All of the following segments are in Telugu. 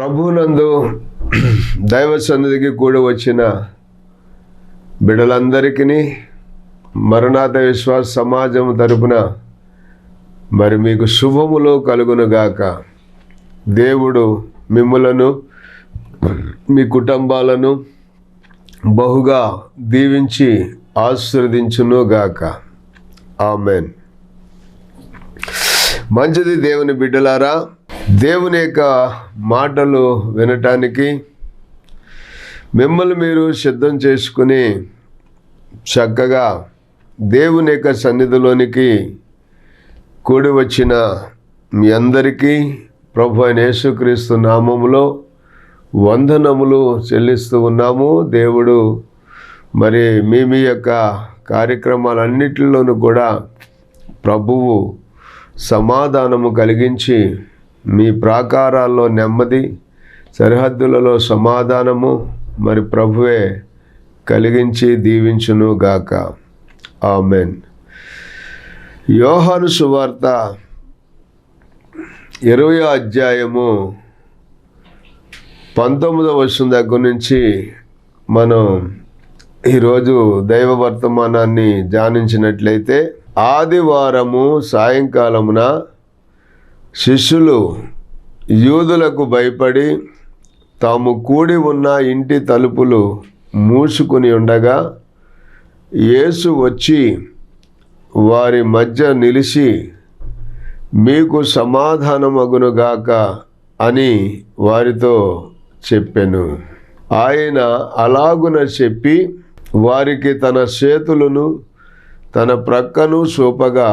ప్రభువునందు దైవ సన్నిధికి కూడి వచ్చిన బిడ్డలందరికీ మరణాత విశ్వాస సమాజం తరపున మరి మీకు శుభములు కలుగునుగాక. దేవుడు మిమ్ములను మీ కుటుంబాలను బహుగా దీవించి ఆశీర్వదించునుగాక. ఆమెన్. మంచిది దేవుని బిడ్డలారా, దేవుని యొక్క మాటలు వినటానికి మిమ్మల్ని మీరు సిద్ధం చేసుకుని చక్కగా దేవుని యొక్క సన్నిధిలోనికి కూడి వచ్చిన మీ అందరికీ ప్రభు అయిన యేసుక్రీస్తు నామములో వందనములు చెల్లిస్తూ ఉన్నాము. దేవుడు మరి మీ యొక్క కార్యక్రమాలన్నిటిలోనూ కూడా ప్రభువు సమాధానము కలిగించి మీ ప్రాకారాల్లో నెమ్మది, సరిహద్దులలో సమాధానము మరి ప్రభువే కలిగించి దీవించును గాక. ఆమెన్. యోహాను సువార్త 20వ అధ్యాయము 19వ వచనం దగ్గర నుంచి మనం ఈరోజు దైవ వర్తమానాన్ని ధ్యానించినట్లయితే, ఆదివారము సాయంకాలమున శిష్యులు యూదులకు భయపడి తాము కూడి ఉన్న ఇంటి తలుపులు మూసుకుని ఉండగా యేసు వచ్చి వారి మధ్య నిలిచి, మీకు సమాధానమగునుగాక అని వారితో చెప్పెను. ఆయన అలాగున చెప్పి వారికి తన చేతులను తన ప్రక్కను చూపగా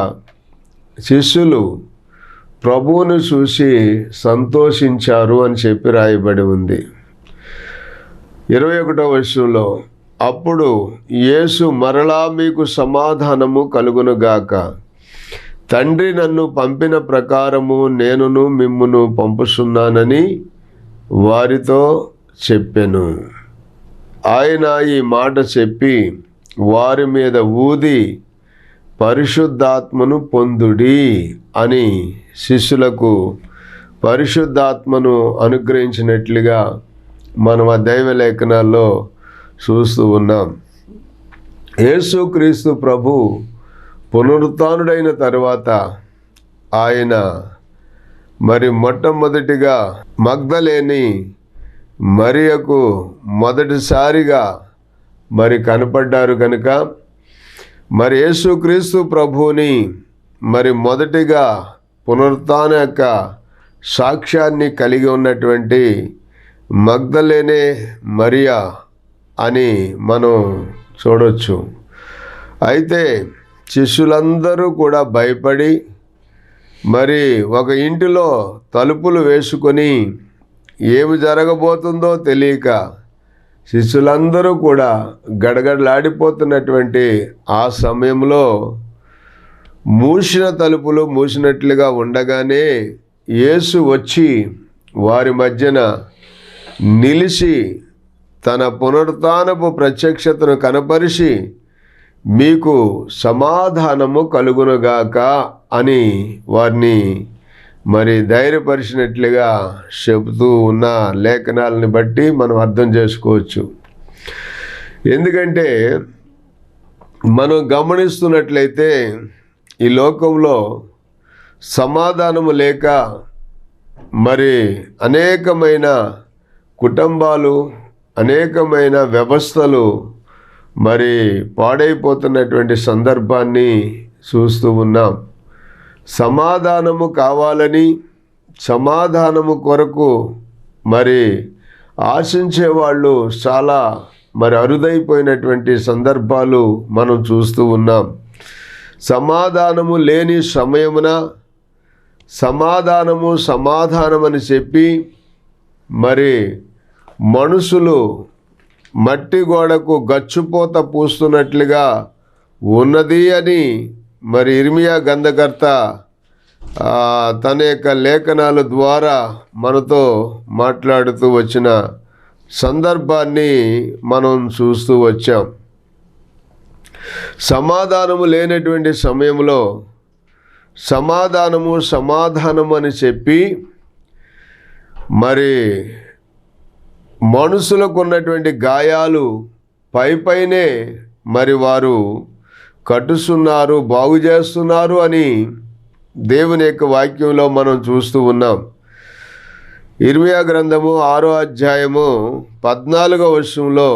శిష్యులు ప్రభువును చూసి సంతోషించారు అని చెప్పి రాయబడి ఉంది. 21వ వచనంలో, అప్పుడు యేసు మరలా మీకు సమాధానము కలుగునుగాక. తండ్రి నన్ను పంపిన ప్రకారము నేనును మిమ్మును పంపుచున్నానని వారితో చెప్పెను. ఆయన ఈ మాట చెప్పి వారి మీద ఊది, పరిశుద్ధాత్మను పొందుడి అని శిష్యులకు పరిశుద్ధాత్మను అనుగ్రహించినట్లుగా మనం ఆ దైవ లేఖనాల్లో చూస్తూ ఉన్నాం. యేసుక్రీస్తు ప్రభు పునరుత్థానుడైన తర్వాత ఆయన మరి మొట్టమొదటిగా మగ్దలేని మరియకు మొదటిసారిగా మరి కనపడ్డారు కనుక మరి యేసుక్రీస్తు ప్రభువుని మరి మొదటిగా పునరుత్థాన యొక్క సాక్ష్యాన్ని కలిగి ఉన్నటువంటి మగ్దలేనే మరియా అని మనం చూడవచ్చు. అయితే శిష్యులందరూ కూడా భయపడి మరి ఒక ఇంటిలో తలుపులు వేసుకొని ఏమి జరగబోతుందో తెలియక శిష్యులందరూ కూడా గడగడలాడిపోతున్నటువంటి ఆ సమయంలో మూసిన తలుపులు మూసినట్లుగా ఉండగానే యేసు వచ్చి వారి మధ్యన నిలిచి తన పునరుత్థానపు ప్రత్యక్షతను కనపరిచి, మీకు సమాధానము కలుగునుగాక అని వారిని మరి ధైర్యపరిచినట్లుగా చెబుతూ ఉన్న లేఖనాలని బట్టి మనం అర్థం చేసుకోవచ్చు. ఎందుకంటే మనం గమనిస్తున్నట్లయితే ఈ లోకంలో సమాధానము లేక మరి అనేకమైన కుటుంబాలు, అనేకమైన వ్యవస్థలు మరి పాడైపోతున్నటువంటి సందర్భాన్ని చూస్తూ ఉన్నాం. సమాధానము కావాలని, సమాధానము కొరకు మరి ఆశించే వాళ్ళు చాలా మరి అరుదైపోయినటువంటి సందర్భాలు మనం చూస్తూ ఉన్నాం. సమాధానము లేని సమయమున సమాధానమని చెప్పి మరి మనుషులు మట్టి గోడకు గచ్చుపోత పూస్తున్నట్లుగా ఉన్నది అని మరి ఇర్మియా గ్రంథకర్త తన యొక్క లేఖనాల ద్వారా మనతో మాట్లాడుతూ వచ్చిన సందర్భాన్ని మనం చూస్తూ వచ్చాం. సమాధానము లేనటువంటి సమయంలో సమాధానము అని చెప్పి మరి మనుషులకు ఉన్నటువంటి గాయాలు పైనే మరి వారు కట్టుస్తున్నారు, బాగు చేస్తున్నారు అని దేవుని యొక్క వాక్యంలో మనం చూస్తూ ఉన్నాం. ఇర్మియా గ్రంథము 6వ అధ్యాయము 14వ వచనంలో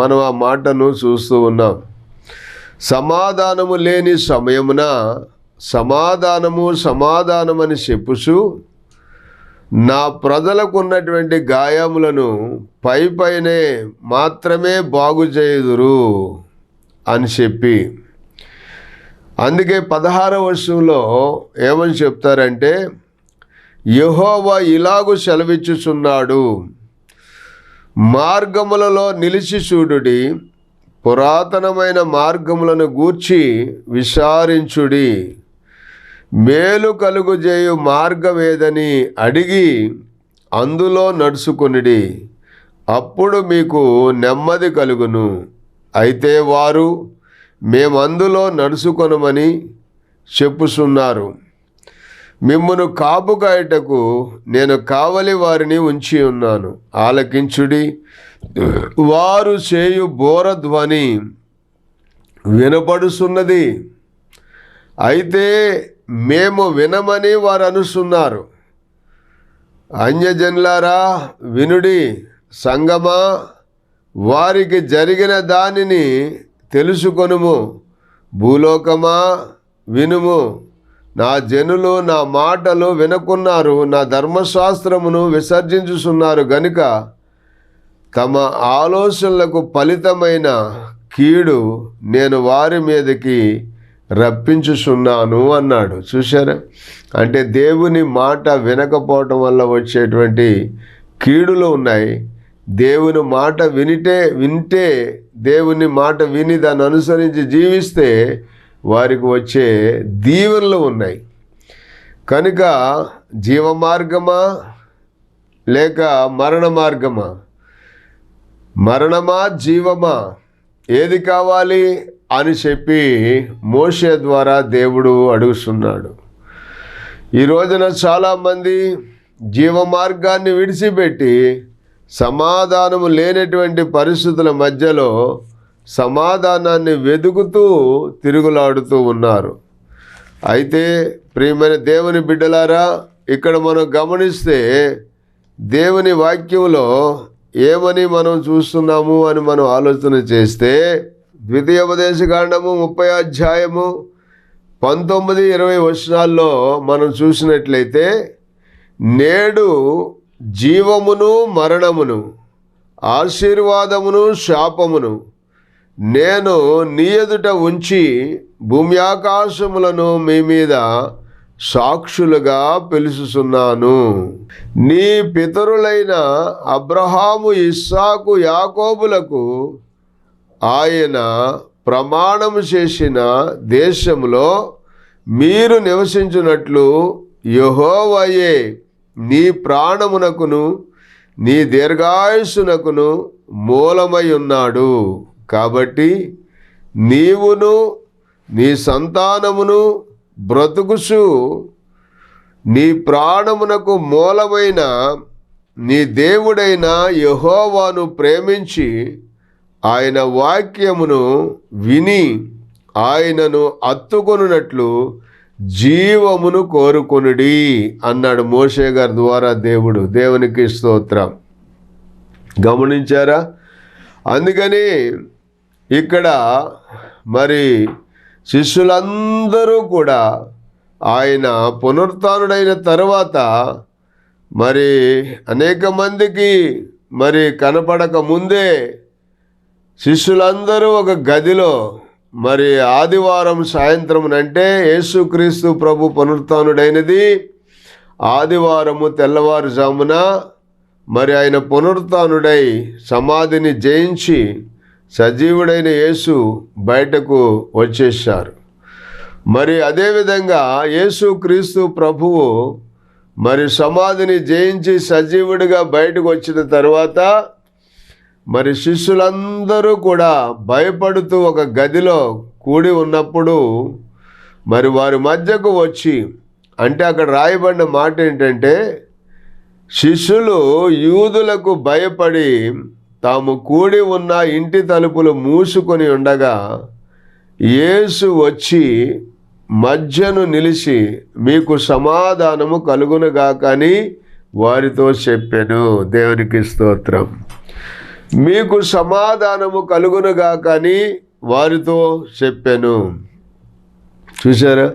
మనం ఆ మాటను చూస్తూ ఉన్నాం. సమాధానము లేని సమయమున సమాధానము సమాధానమని చెప్పుచు నా ప్రజలకు ఉన్నటువంటి గాయములను పైనే మాత్రమే బాగు చేయుదురు అని చెప్పి, అందుకే 16వ వచనంలో ఏమని చెప్తారంటే, యెహోవా ఇలాగు సెలవిచ్చుచున్నాడు, మార్గములలో నిలిచి చూడుడి, పురాతనమైన మార్గములను గూర్చి విచారించుడి, మేలు కలుగుజేయు మార్గమేదని అడిగి అందులో నడుచుకొనిడి, అప్పుడు మీకు నెమ్మది కలుగును. అయితే వారు మేమందులో నడుచుకొనమని చెప్పుచున్నారు. మిమ్మును కాపు కాయుటకు నేను కావలి వారిని ఉంచి ఉన్నాను, ఆలకించుడి. వారు చేయు బోరధ్వని వినపడుచున్నది, అయితే మేము వినమని వారు అనుచున్నారు. అన్యజనులారా వినుడి, సంగమా వారికి జరిగిన దానిని తెలుసుకొనుము, భూలోకమా వినుము. నా జనులు నా మాటలు వినకున్నారు, నా ధర్మశాస్త్రమును విసర్జించుచున్నారు గనుక తమ ఆలోచనలకు ఫలితమైన కీడు నేను వారి మీదకి రప్పించుచున్నాను అన్నాడు. చూశారా? అంటే దేవుని మాట వినకపోవటం వల్ల వచ్చేటువంటి కీడులు ఉన్నాయి. దేవుని మాట వింటే దేవుని మాట విని దాన్ని అనుసరించి జీవిస్తే వారికి వచ్చే దీవెనలు ఉన్నాయి. కనుక జీవ మార్గమా లేక మరణ మార్గమా, మరణమా జీవమా, ఏది కావాలి అని చెప్పి మోషే ద్వారా దేవుడు అడుగుతున్నాడు. ఈ రోజున చాలామంది జీవ మార్గాన్ని విడిచిపెట్టి సమాధానము లేనటువంటి పరిస్థితుల మధ్యలో సమాధానాన్ని వెతుకుతూ తిరుగులాడుతూ ఉన్నారు. అయితే ప్రియమైన దేవుని బిడ్డలారా, ఇక్కడ మనం గమనిస్తే దేవుని వాక్యంలో ఏమని మనం చూస్తున్నాము అని మనం ఆలోచన చేస్తే, ద్వితీయోపదేశకాండము 30వ అధ్యాయము 19-20 వచనాల్లో మనం చూసినట్లయితే, నేడు జీవమును మరణమును, ఆశీర్వాదమును శాపమును నేను నీ ఎదుట ఉంచి భూమి ఆకాశములను మీ మీద సాక్షులుగా పిలుచుచున్నాను. నీ పితరులైన అబ్రహాము, ఇస్సాకు, యాకోబులకు ఆయన ప్రమాణము చేసిన దేశములో మీరు నివసించున్నట్లు యెహోవాయే నీ ప్రాణమునకును నీ దీర్ఘాయుస్సునకును మూలమై ఉన్నాడు. కాబట్టి నీవును నీ సంతానమును బ్రతుకుచు నీ ప్రాణమునకు మూలమైన నీ దేవుడైన యెహోవాను ప్రేమించి ఆయన వాక్యమును విని ఆయనను అత్తుకొనున్నట్లు జీవమును కోరుకొనుడి అన్నాడు మోషే గారి ద్వారా దేవుడు. దేవునికి స్తోత్రం. గమనించారా? అందుకని ఇక్కడ మరి శిష్యులందరూ కూడా ఆయన పునరుత్థానుడైన తర్వాత మరి అనేక మందికి మరి కనపడక ముందే శిష్యులందరూ ఒక గదిలో మరి ఆదివారం సాయంత్రం, అంటే యేసుక్రీస్తు ప్రభు పునరుత్థానుడైనది ఆదివారము తెల్లవారుజామున మరి ఆయన పునరుత్థానుడై సమాధిని జయించి సజీవుడైన యేసు బయటకు వచ్చేసారు. మరి అదేవిధంగా యేసుక్రీస్తు ప్రభువు మరి సమాధిని జయించి సజీవుడిగా బయటకు వచ్చిన తర్వాత మరి శిష్యులందరూ కూడా భయపడుతూ ఒక గదిలో కూడి ఉన్నప్పుడు మరి వారి మధ్యకు వచ్చి, అంటే అక్కడ రాయబడిన మాట ఏంటంటే, శిష్యులు యూదులకు భయపడి తాము కూడి ఉన్న ఇంటి తలుపులు మూసుకొని ఉండగా యేసు వచ్చి మధ్యను నిలిచి మీకు సమాధానము కలుగునుగాక అని వారితో చెప్పెను. దేవునికి స్తోత్రం. మీకు సమాధానము కలుగునుగాక అని వారితో చెప్పెను. చూసారా?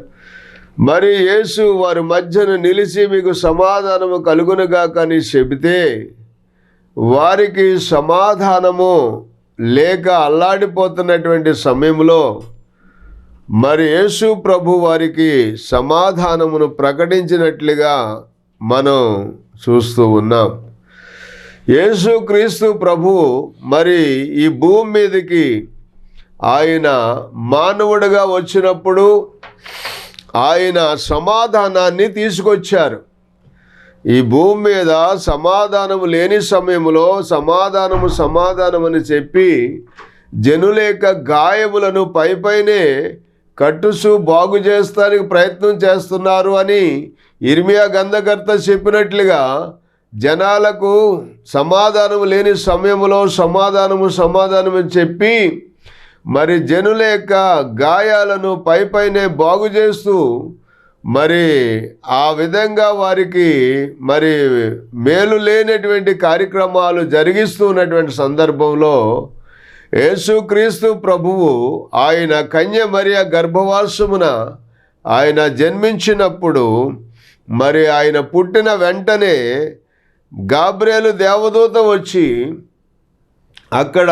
మరి యేసు వారి మధ్యను నిలిచి మీకు సమాధానము కలుగునుగాక అని చెబితే వారికి సమాధానము లేక అల్లాడిపోతున్నటువంటి సమయంలో మరి యేసు ప్రభు వారికి సమాధానమును ప్రకటించినట్లుగా మనం చూస్తూ ఉన్నాం. యేసు క్రీస్తు ప్రభు మరి ఈ భూమి మీదకి ఆయన మానవుడిగా వచ్చినప్పుడు ఆయన సమాధానాన్ని తీసుకొచ్చారు. ఈ భూమి మీద సమాధానము లేని సమయంలో సమాధానమని చెప్పి జనుల యొక్క గాయములను పైపైనే కట్టుసు బాగు చేస్తానికి ప్రయత్నం చేస్తున్నారు అని ఇర్మియా గ్రంథకర్త చెప్పినట్లుగా జనాలకు సమాధానం లేని సమయంలో సమాధానమని చెప్పి మరి జనుల యొక్క గాయాలను పైపైనే బాగు చేస్తూ మరి ఆ విధంగా వారికి మరి మేలు లేనటువంటి కార్యక్రమాలు జరిగిస్తూ ఉన్నటువంటి సందర్భంలో యేసుక్రీస్తు ప్రభువు ఆయన కన్య మరియ గర్భవాసమున ఆయన జన్మించినప్పుడు మరి ఆయన పుట్టిన వెంటనే గాబ్రియేలు దేవదూత వచ్చి అక్కడ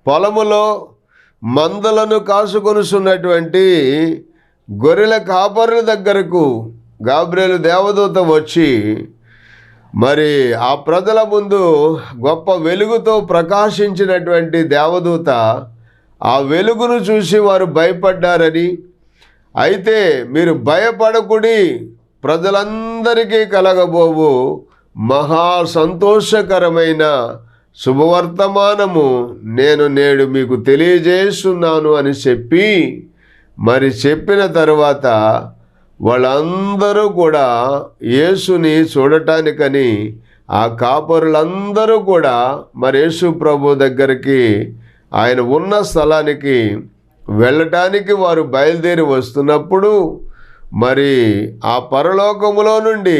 పొలములో మందలను కాసుకొనుచున్నటువంటి గొర్రెల కాపరుల దగ్గరకు గాబ్రియేలు దేవదూత వచ్చి మరి ఆ ప్రజల ముందు గొప్ప వెలుగుతో ప్రకాశించినటువంటి దేవదూత ఆ వెలుగును చూసి వారు భయపడ్డారని, అయితే మీరు భయపడకుడి, ప్రజలందరికీ కలగబోవు మహా సంతోషకరమైన శుభవర్తమానము నేను నేడు మీకు తెలియజేస్తున్నాను అని చెప్పి మరి చెప్పిన తర్వాత వాళ్ళందరూ కూడా యేసుని చూడటానికని ఆ కాపరులందరూ కూడా మరి యేసు ప్రభు దగ్గరికి ఆయన ఉన్న స్థలానికి వెళ్ళటానికి వారు బయలుదేరి వస్తున్నప్పుడు మరి ఆ పరలోకములో నుండి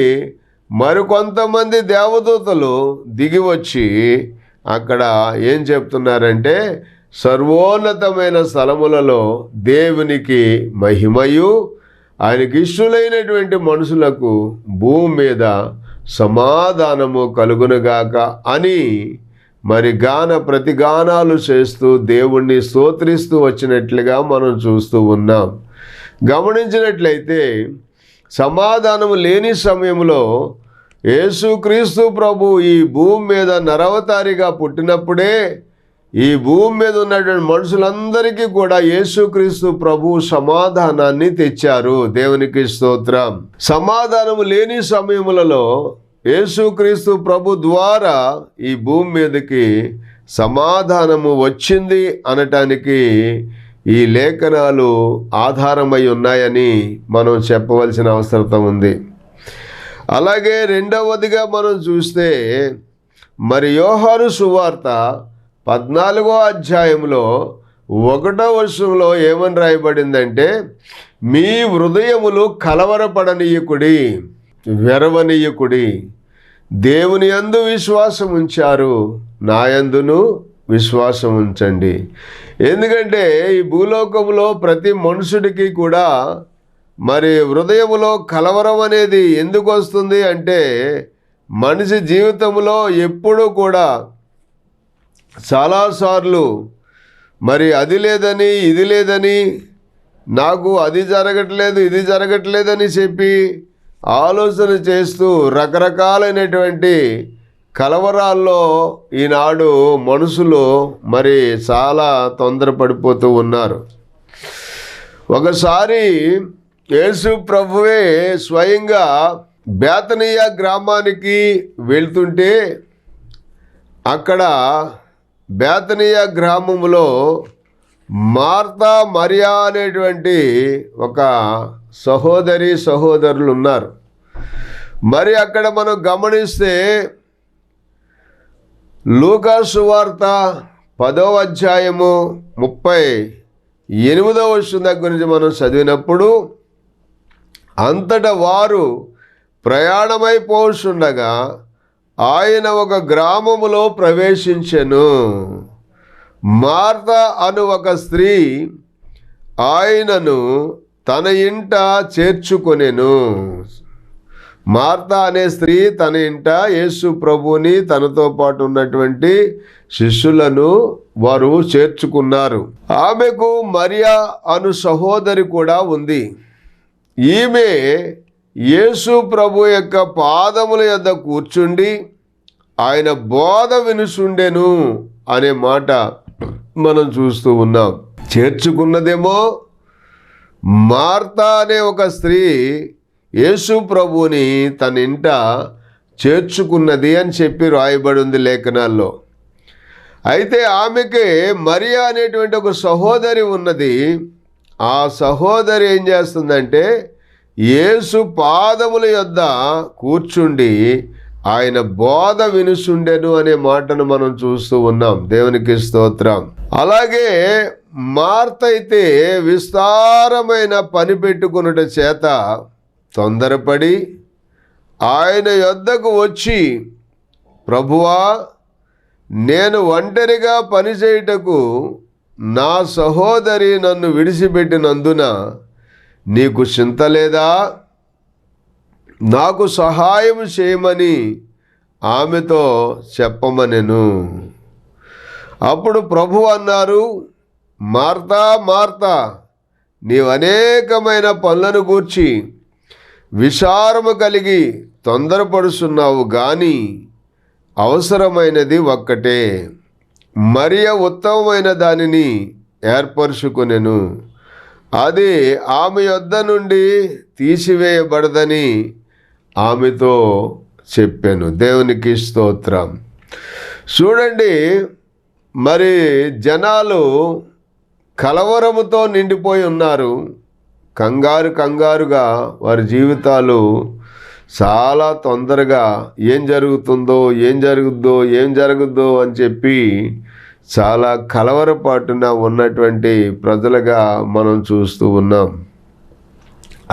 మరికొంతమంది దేవదూతలు దిగి వచ్చి అక్కడ ఏం చెప్తున్నారంటే, సర్వోన్నతమైన స్థలములలో దేవునికి మహిమయు ఆయనకి ఇష్టలైనటువంటి మనుషులకు భూమి మీద సమాధానము కలుగునుగాక అని మరి ప్రతిగానాలు చేస్తూ దేవుణ్ణి స్తోత్రిస్తూ వచ్చినట్లుగా మనం చూస్తూ ఉన్నాం. గమనించినట్లయితే సమాధానము లేని సమయంలో యేసుక్రీస్తు ప్రభు ఈ భూమి మీద నరవతారిగా పుట్టినప్పుడే ఈ భూమి మీద ఉన్నటువంటి మనుషులందరికీ కూడా యేసుక్రీస్తు ప్రభు సమాధానాన్ని తెచ్చారు. దేవునికి స్తోత్రం. సమాధానము లేని సమయములలో యేసుక్రీస్తు ప్రభు ద్వారా ఈ భూమి మీదకి సమాధానము వచ్చింది అనటానికి ఈ లేఖనాలు ఆధారమై ఉన్నాయని మనం చెప్పవలసిన అవసరం ఉంది. అలాగే రెండవదిగా మనం చూస్తే మరి యోహాను సువార్త 14వ అధ్యాయంలో 1వ వచనంలో ఏమని రాయబడిందంటే, మీ హృదయములు కలవరపడనీయకుడి, వెరవనీయకుడి, దేవుని యందు విశ్వాసం ఉంచారు, నా యందును విశ్వాసం ఉంచండి. ఎందుకంటే ఈ భూలోకంలో ప్రతి మనుషుడికి కూడా మరి హృదయములో కలవరం అనేది ఎందుకు వస్తుంది అంటే, మనిషి జీవితంలో ఎప్పుడూ కూడా చాలాసార్లు మరి అది లేదని ఇది లేదని, నాకు అది జరగట్లేదు ఇది జరగట్లేదని చెప్పి ఆలోచన చేస్తూ రకరకాలైనటువంటి కలవరాల్లో ఈనాడు మనుషులు మరి చాలా తొందరపడిపోతూ ఉన్నారు. ఒకసారి యేసు ప్రభువే స్వయంగా బేతనీయ గ్రామానికి వెళ్తుంటే అక్కడ బేతనీయ గ్రామంలో మార్తా మరియా అనేటువంటి ఒక సహోదరులు ఉన్నారు. మరి అక్కడ మనం గమనిస్తే లూకా సువార్త 10వ అధ్యాయము 38వ వచనం దగ్గర నుంచి మనం చదివినప్పుడు, అంతటా వారు ప్రయాణమైపోతుండగా ఆయన ఒక గ్రామములో ప్రవేశించెను. మార్త అను ఒక స్త్రీ ఆయనను తన ఇంట చేర్చుకొనెను. మార్త అనే స్త్రీ తన ఇంట యేసు ప్రభువుని తనతో పాటు ఉన్నటువంటి శిష్యులను వారు చేర్చుకున్నారు. ఆమెకు మరియా అను సహోదరి కూడా ఉంది. ఈమె యేసు ప్రభు యొక్క పాదముల యొద్ద కూర్చుండి ఆయన బోధ వినుచుండెను అనే మాట మనం చూస్తూ ఉన్నాం. చేర్చుకున్నదేమో మార్త అనే ఒక స్త్రీ యేసు ప్రభువుని తన ఇంట చేర్చుకున్నది అని చెప్పి రాయబడి ఉంది లేఖనాల్లో. అయితే ఆమెకి మరియా అనేటువంటి ఒక సహోదరి ఉన్నది. ఆ సహోదరి ఏం చేస్తుందంటే యేసు పాదముల యొద్ద కూర్చుండి ఆయన బోధ వినుచుండెను అనే మాటను మనం చూస్తూ ఉన్నాం. దేవునికి స్తోత్రం. అలాగే మార్త అయితే విస్తారమైన పని పెట్టుకొనుట చేత తొందరపడి ఆయన యొద్దకు వచ్చి, ప్రభువా, నేను ఒంటరిగా పనిచేయుటకు నా సహోదరి నన్ను విడిచిపెట్టినందున నీకు చింత లేదా? నాకు సహాయం చేయమని ఆమెతో చెప్పమనెను. అప్పుడు ప్రభువు అన్నారు, మార్తా మార్తా, నీవు అనేకమైన పనులను గూర్చి విచారము కలిగి తొందరపడుచున్నావు, కానీ అవసరమైనది ఒక్కటే. మరియ ఉత్తమమైన దానిని ఏర్పరచుకొనెను, అది ఆమె యొద్ద నుండి తీసివేయబడదని ఆమెతో చెప్పాను. దేవునికి స్తోత్రం. చూడండి, మరి జనాలు కలవరముతో నిండిపోయి ఉన్నారు. కంగారుగా వారి జీవితాలు చాలా తొందరగా ఏం జరుగుద్దో అని చెప్పి చాలా కలవరపాటున ఉన్నటువంటి ప్రజలుగా మనం చూస్తూ ఉన్నాం.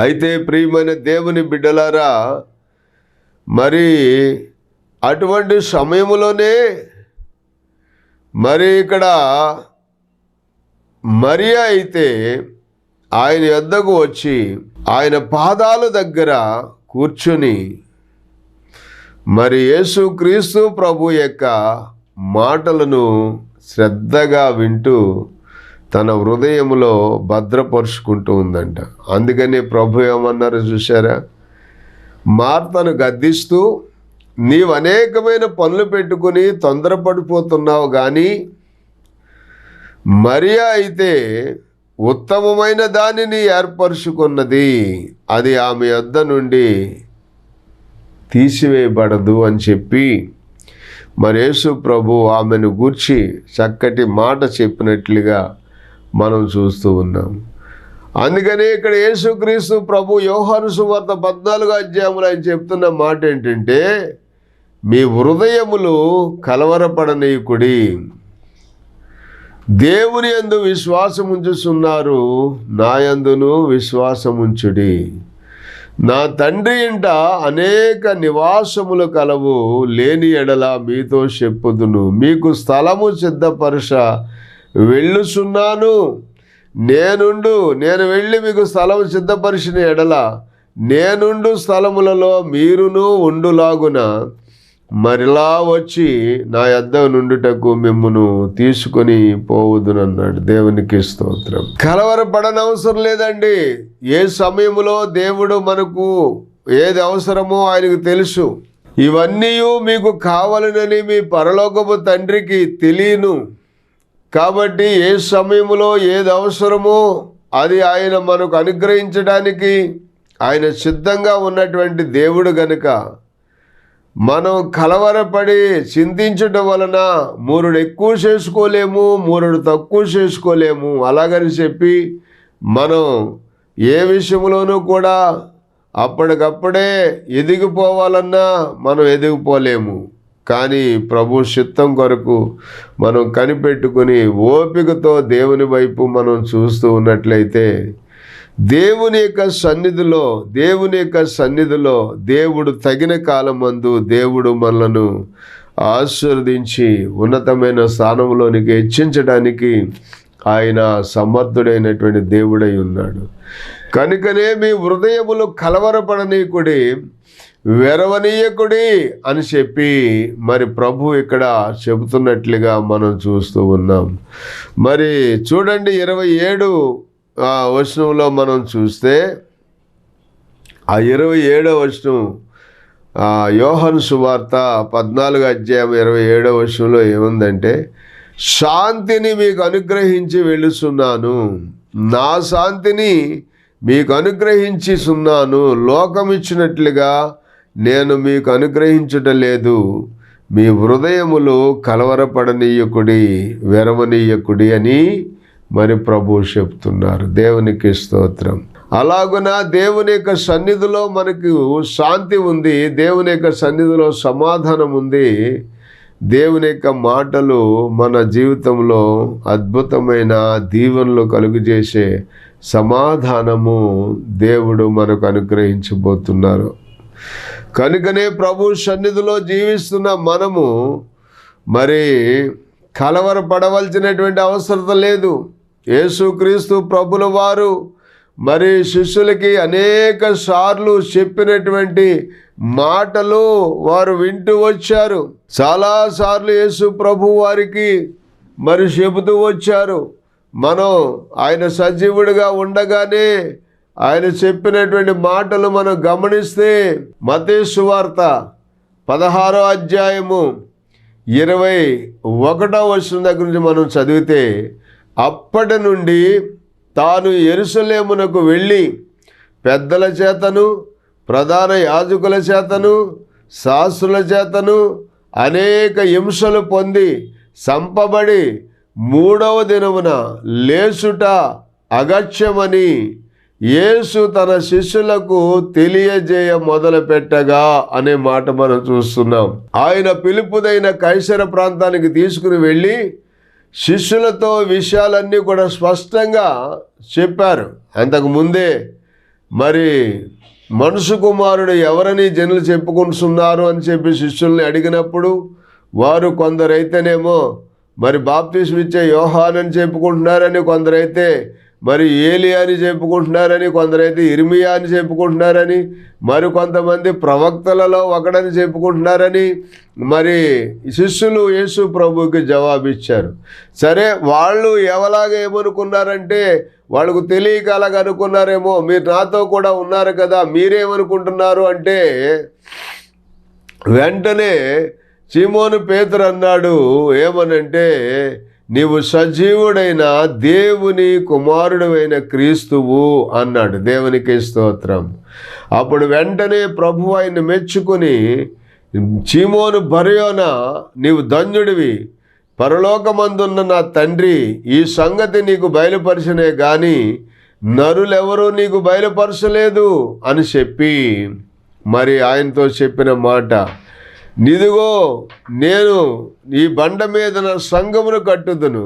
అయితే ప్రియమైన దేవుని బిడ్డలారా, మరి అటువంటి సమయంలోనే మరి ఇక్కడ మరియా అయితే ఆయన యొద్దకు వచ్చి ఆయన పాదాల దగ్గర కూర్చుని మరి యేసుక్రీస్తు ప్రభు యొక్క మాటలను శ్రద్ధగా వింటూ తన హృదయంలో భద్రపరుచుకుంటూ ఉందంట. అందుకని ప్రభు ఏమన్నారు చూసారా? మార్తను గద్దిస్తూ, నీవు అనేకమైన పనులు పెట్టుకుని తొందరపడిపోతున్నావు, కానీ మరియా అయితే ఉత్తమమైన దానిని ఏర్పరచుకున్నది, అది ఆమె యొద్ద నుండి తీసివేయబడదు అని చెప్పి మరి యేసు ప్రభు ఆమెను గూర్చి చక్కటి మాట చెప్పినట్లుగా మనం చూస్తూ ఉన్నాం. అందుకని ఇక్కడ యేసుక్రీస్తు ప్రభు యోహాను సువార్త 14వ అధ్యాయంలో ఆయన చెప్తున్న మాట ఏంటంటే, మీ హృదయములు కలవరపడనీయకుడి, దేవుని యందు విశ్వాసముంచుచున్నారు, నా యందును విశ్వాసముంచుడి. నా తండ్రి ఇంట అనేక నివాసములు కలవు, లేని ఎడల మీతో చెప్పుదును. మీకు స్థలము సిద్ధపరచ వెళ్ళుచున్నాను. నేను వెళ్ళి మీకు స్థలము సిద్ధపరిచిన ఎడల నేనుండు స్థలములలో మీరును ఉండులాగున మరిలా వచ్చి నా యొద్ద నుండుటకు మిమ్మును తీసుకొని పోవుదునన్నాడు. దేవునికి స్తోత్రం. కలవరపడనవసరం లేదండి. ఏ సమయంలో దేవుడు మనకు ఏది అవసరమో ఆయనకు తెలుసు. ఇవన్నీ మీకు కావాలనని మీ పరలోకపు తండ్రికి తెలియను. కాబట్టి ఏ సమయంలో ఏది అవసరమో అది ఆయన మనకు అనుగ్రహించడానికి ఆయన సిద్ధంగా ఉన్నటువంటి దేవుడు గనుక మనం కలవరపడి చింతించడం వలన మూరుడు ఎక్కువ చేసుకోలేము, మూరుడు తక్కువ చేసుకోలేము. అలాగని చెప్పి మనం ఏ విషయంలోనూ కూడా అప్పటికప్పుడే ఎదిగిపోవాలన్నా మనం ఎదిగిపోలేము. కానీ ప్రభు చిత్తం కొరకు మనం కనిపెట్టుకుని ఓపికతో దేవుని వైపు మనం చూస్తూ ఉన్నట్లయితే దేవుని యొక్క సన్నిధిలో దేవుడు తగిన కాలమందు దేవుడు మనలను ఆశీర్వదించి ఉన్నతమైన స్థానంలోనికి హెచ్చించడానికి ఆయన సమర్థుడైనటువంటి దేవుడై ఉన్నాడు. కనుకనే మీ హృదయములు కలవరపడనీయకుడి, వెరవనీయకుడి అని చెప్పి మరి ప్రభు ఇక్కడ చెబుతున్నట్లుగా మనం చూస్తూ ఉన్నాం. మరి చూడండి 27 వచనంలో మనం చూస్తే ఆ 27వ వచనం యోహాను సువార్త 14వ అధ్యాయం 27వ వచనంలో ఏముందంటే, శాంతిని మీకు అనుగ్రహించి వెళ్ళుచున్నాను, నా శాంతిని మీకు అనుగ్రహించుచున్నాను, లోకమిచ్చినట్లుగా నేను మీకు అనుగ్రహించుటలేదు, మీ హృదయములు కలవరపడనీయకుడి, వెరవనీయకుడి అని మరి ప్రభు చెప్తున్నారు. దేవునికి స్తోత్రం. అలాగున దేవుని యొక్క సన్నిధిలో మనకు శాంతి ఉంది, దేవుని యొక్క సన్నిధిలో సమాధానం ఉంది. దేవుని యొక్క మాటలు మన జీవితంలో అద్భుతమైన దీవెనలు కలుగజేసే సమాధానము దేవుడు మనకు అనుగ్రహించబోతున్నారు. కనుకనే ప్రభు సన్నిధిలో జీవిస్తున్న మనము మరి కలవరపడవలసినటువంటి అవసరం లేదు. యేసుక్రీస్తు ప్రభుల వారు మరి శిష్యులకి అనేక సార్లు చెప్పినటువంటి మాటలు వారు వింటూ వచ్చారు. చాలాసార్లు యేసు ప్రభు వారికి మరి చెబుతూ వచ్చారు. మనం ఆయన సజీవుడిగా ఉండగానే ఆయన చెప్పినటువంటి మాటలు మనం గమనిస్తే మత్తయి సువార్త 16వ అధ్యాయము 21వ వచనం దగ్గర నుంచి మనం చదివితే, అప్పటి నుండి తాను యెరూషలేమునకు వెళ్ళి పెద్దల చేతను ప్రధాన యాజకుల చేతను శాస్త్రుల చేతను అనేక హింసలు పొంది చంపబడి 3వ దినమున లేచుట అగత్యమని యేసు తన శిష్యులకు తెలియజేయ మొదలుపెట్టగా అనే మాట మనం చూస్తున్నాం. ఆయన పిలుపుదైన కైసర ప్రాంతానికి తీసుకుని వెళ్ళి శిష్యులతో విషయాలన్నీ కూడా స్పష్టంగా చెప్పారు. అంతకుముందే మరి మనుషు కుమారుడు ఎవరని జనులు చెప్పుకుంటున్నారు అని చెప్పి శిష్యుల్ని అడిగినప్పుడు వారు కొందరైతేనేమో మరి బాప్తిస్మం ఇచ్చే యోహాను అని చెప్పుకుంటున్నారని, కొందరైతే మరి ఏలియా అని చెప్పుకుంటున్నారని, కొందరైతే ఇర్మియా అని చెప్పుకుంటున్నారని, మరి కొంతమంది ప్రవక్తలలో ఒకడని చెప్పుకుంటున్నారని మరి శిష్యులు యేసు ప్రభువుకి జవాబిచ్చారు. సరే, వాళ్ళు ఎవలాగా ఏమనుకున్నారంటే వాళ్ళకు తెలియక అలాగ అనుకున్నారేమో, మీరు నాతో కూడా ఉన్నారు కదా, మీరేమనుకుంటున్నారు అంటే వెంటనే సీమోను పేతురు అన్నాడు, ఏమనంటే నీవు సజీవుడైన దేవుని కుమారుడైన క్రీస్తువు అన్నాడు. దేవునికి స్తోత్రం. అప్పుడు వెంటనే ప్రభు ఆయన మెచ్చుకుని, సీమోను బరయోనా, నీవు ధన్యుడివి, పరలోకమందున్న నా తండ్రి ఈ సంగతి నీకు బయలుపరిచినే కానీ నరులెవరూ నీకు బయలుపరచలేదు అని చెప్పి మరి ఆయనతో చెప్పిన మాట, నిదిగో నేను ఈ బండ మీద నా సంఘమును కట్టుదును,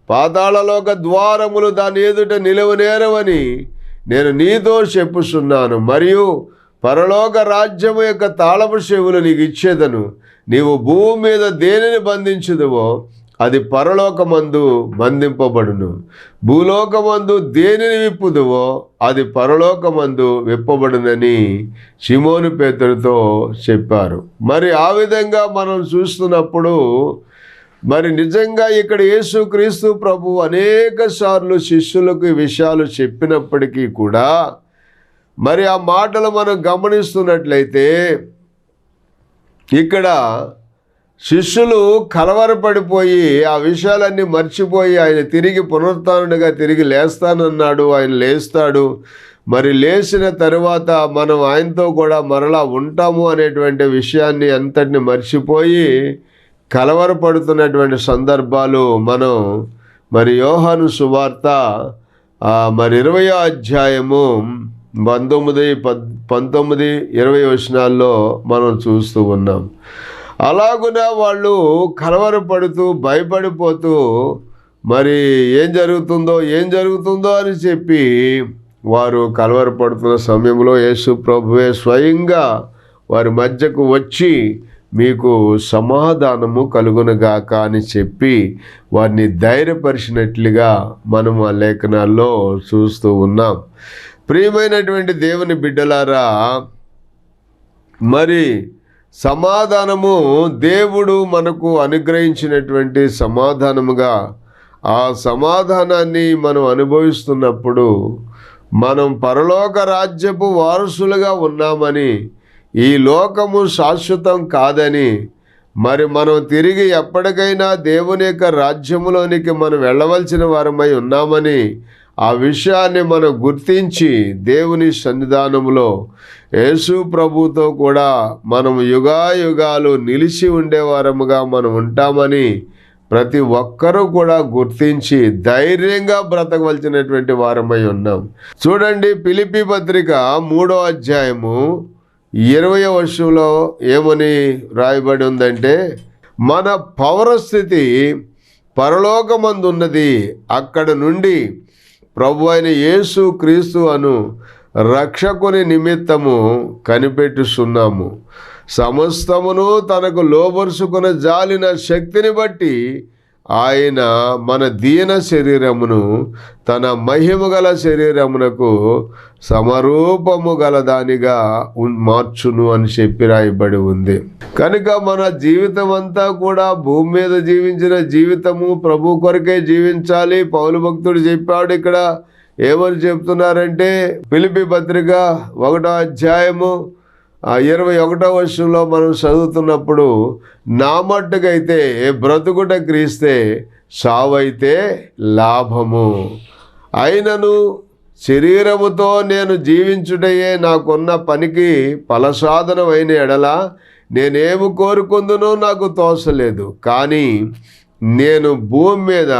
పాతాళలోక ద్వారములు దాని ఎదుట నిలవనేరవని నేను నీతో చెప్పుచున్నాను, మరియు పరలోక రాజ్యము యొక్క తాళపు చెవులు నీకు ఇచ్చేదను, నీవు భూమి మీద దేనిని బంధించుదువో అది పరలోకమందు బంధింపబడును, భూలోకమందు దేనిని విప్పుదువో అది పరలోకమందు విప్పబడునని సీమోను పేతురుతో చెప్పారు. మరి ఆ విధంగా మనం చూస్తున్నప్పుడు మరి నిజంగా ఇక్కడ యేసుక్రీస్తు ప్రభు అనేక సార్లు శిష్యులకు ఈ విషయాలు చెప్పినప్పటికీ కూడా మరి ఆ మాటలు మనం గమనిస్తున్నట్లయితే ఇక్కడ శిష్యులు కలవరపడిపోయి ఆ విషయాలన్నీ మర్చిపోయి ఆయన తిరిగి పునరుత్థానుడిగా తిరిగి లేస్తానన్నాడు, ఆయన లేస్తాడు, మరి లేచిన తరువాత మనం ఆయనతో కూడా మరలా ఉంటాము అనేటువంటి విషయాన్ని అంతటిని మర్చిపోయి కలవరపడుతున్నటువంటి సందర్భాలు మనం మరి యోహాను సువార్త మరి 20వ అధ్యాయము 19, 20 వచనాల్లో మనం చూస్తూ ఉన్నాం. అలాగున వాళ్ళు కలవరపడుతూ భయపడిపోతూ మరి ఏం జరుగుతుందో అని చెప్పి వారు కలవరపడుతున్న సమయంలో యేసు ప్రభువే స్వయంగా వారి మధ్యకు వచ్చి మీకు సమాధానము కలుగునుగాక అని చెప్పి వారిని ధైర్యపరిచినట్లుగా మనం ఆ లేఖనాల్లో చూస్తూ ఉన్నాం. ప్రియమైనటువంటి దేవుని బిడ్డలారా, మరి సమాధానము దేవుడు మనకు అనుగ్రహించినటువంటి సమాధానముగా ఆ సమాధానాన్ని మనం అనుభవిస్తున్నప్పుడు మనం పరలోక రాజ్యపు వారసులుగా ఉన్నామని, ఈ లోకము శాశ్వతం కాదని, మరి మనం తిరిగి ఎప్పటికైనా దేవుని యొక్క రాజ్యములోనికి మనం వెళ్ళవలసిన వారమై ఉన్నామని ఆ విషయాన్ని మనం గుర్తించి దేవుని సన్నిధానంలో యేసు ప్రభుతో కూడా మనం యుగాయుగాలు నిలిచి ఉండేవారముగా మనం ఉంటామని ప్రతి ఒక్కరూ కూడా గుర్తించి ధైర్యంగా బ్రతకవలసినటువంటి వారమై ఉన్నాం. చూడండి, ఫిలిప్పీ పత్రిక 3వ అధ్యాయము 20వ వచనంలో ఏమని రాయబడి ఉందంటే, మన పౌరస్థితి పరలోకమందున్నది, అక్కడ నుండి ప్రభు అయిన యేసు క్రీస్తు అను రక్షకుని నిమిత్తము కనిపెట్టుచున్నాము. సమస్తమును తనకు లోబరుచుకున్న జాలిన శక్తిని బట్టి ఆయన మన దీన శరీరమును తన మహిమ గల శరీరమునకు సమరూపము గల దానిగా మార్చును అని చెప్పి రాయబడి ఉంది. కనుక మన జీవితం అంతా కూడా భూమి మీద జీవించిన జీవితము ప్రభు కొరకే జీవించాలి. పౌలు భక్తుడు చెప్పాడు. ఇక్కడ ఏమని చెప్తున్నారంటే, ఫిలిప్పీ పత్రిక 1వ అధ్యాయము 21వ వచనంలో మనం చదువుతున్నప్పుడు, నా మట్టుకైతే బ్రతుకుట క్రీస్తే, సావైతే లాభము. అయినను శరీరముతో నేను జీవించుటయే నాకున్న పనికి ఫలసాధనమైన ఎడల నేనేమి కోరుకుందునో నాకు తోచలేదు. కానీ నేను భూమి మీద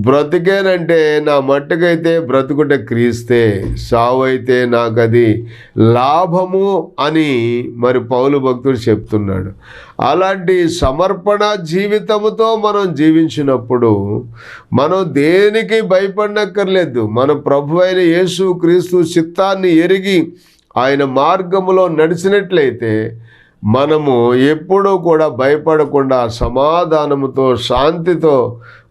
బ్రతికేనంటే నా మట్టుకైతే బ్రతుకుట క్రీస్తే, సావైతే నాకది లాభము అని మరి పౌలు భక్తుడు చెప్తున్నాడు. అలాంటి సమర్పణ జీవితముతో మనం జీవించినప్పుడు మనం దేనికి భయపడనక్కర్లేదు. మన ప్రభు అయిన యేసు క్రీస్తు చిత్తాన్ని ఎరిగి ఆయన మార్గములో నడిచినట్లయితే మనము ఎప్పుడూ కూడా భయపడకుండా సమాధానముతో శాంతితో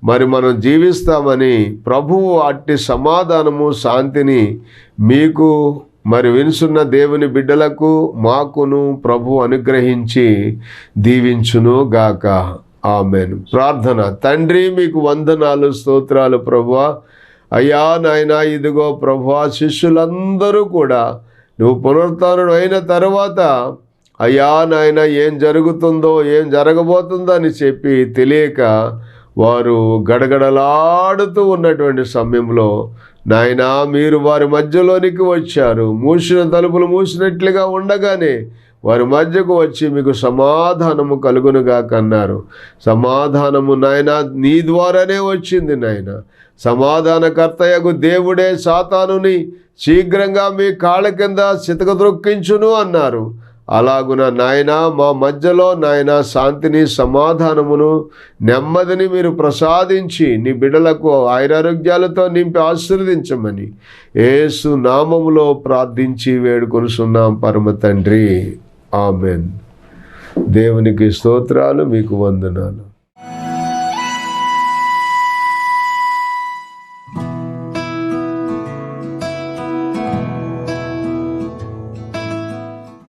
మరి మనం జీవిస్తామని ప్రభువు అట్టి సమాధానము శాంతిని మీకు మరి వినుసున్న దేవుని బిడ్డలకు మాకును ప్రభు అనుగ్రహించి దీవించును గాక. ఆమెన్. ప్రార్థన. తండ్రి, మీకు వందనాలు, స్తోత్రాలు ప్రభువా. అయ్యా నాయనా, ఇదిగో ప్రభువా, శిష్యులందరూ కూడా నువ్వు పునరుత్థానుడు అయిన తర్వాత అయ్యా నాయన ఏం జరుగుతుందో ఏం జరగబోతుందో అని చెప్పి తెలియక వారు గడగడలాడుతూ ఉన్నటువంటి సమయంలో నాయనా మీరు వారి మధ్యలోనికి వచ్చారు. మూసిన తలుపులు మూసినట్లుగా ఉండగానే వారి మధ్యకు వచ్చి మీకు సమాధానము కలుగునుగాక అన్నారు. సమాధానము నాయన నీ ద్వారానే వచ్చింది. నాయన సమాధానకర్తయగు దేవుడే సాతానుని శీఘ్రంగా మీ కాళ్ళ కింద చితకద్రొక్కించును అన్నారు. అలాగున నాయన మా మధ్యలో నాయన శాంతిని, సమాధానమును, నెమ్మదిని మీరు ప్రసాదించి నీ బిడ్డలకు ఆయురారోగ్యాలతో నింపి ఆశీర్వదించమని యేసు నామములో ప్రార్థించి వేడుకొనుచున్నాం పరమ తండ్రి. ఆమెన్. దేవునికి స్తోత్రాలు, మీకు వందనాలు.